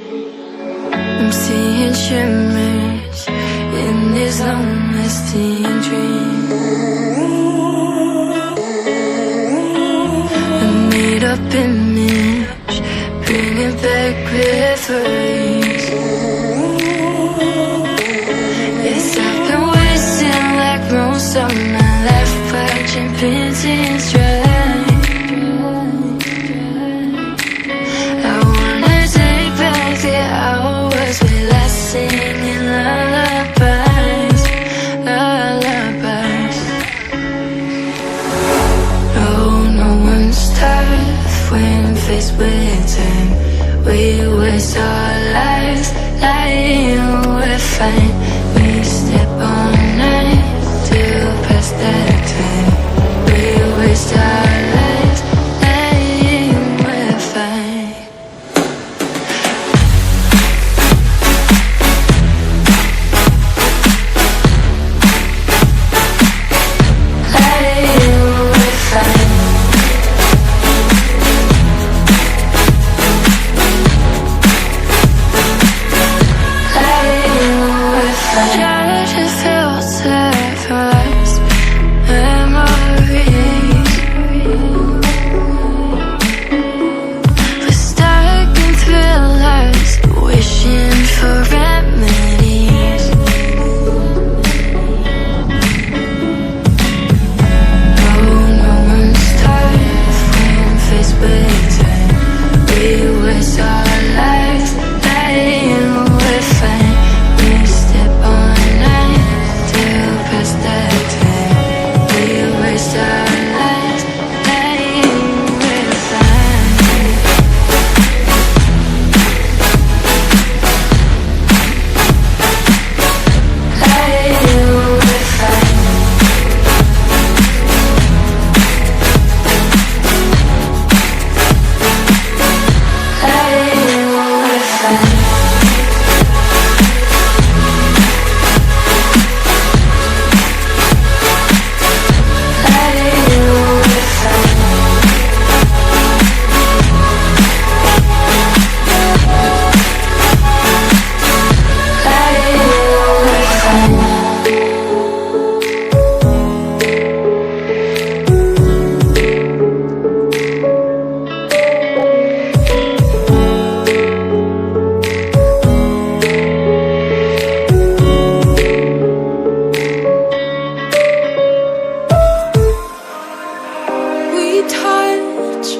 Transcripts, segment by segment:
I'm seeing shimmers in this long-lasting dream. A made-up image, bringing back memories. Yes, I've been wasting like most of my life, watching paintings dry. I wanna take back the hours we last singing lullabies, lullabies. Oh, no one's tough when faced with time. We waste our lives lying, we're fine. We step all night till past that time. We waste our lives lying, we're fine.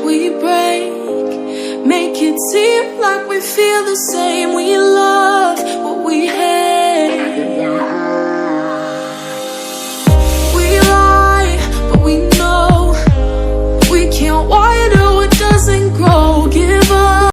We break, make it seem like we feel the same. We love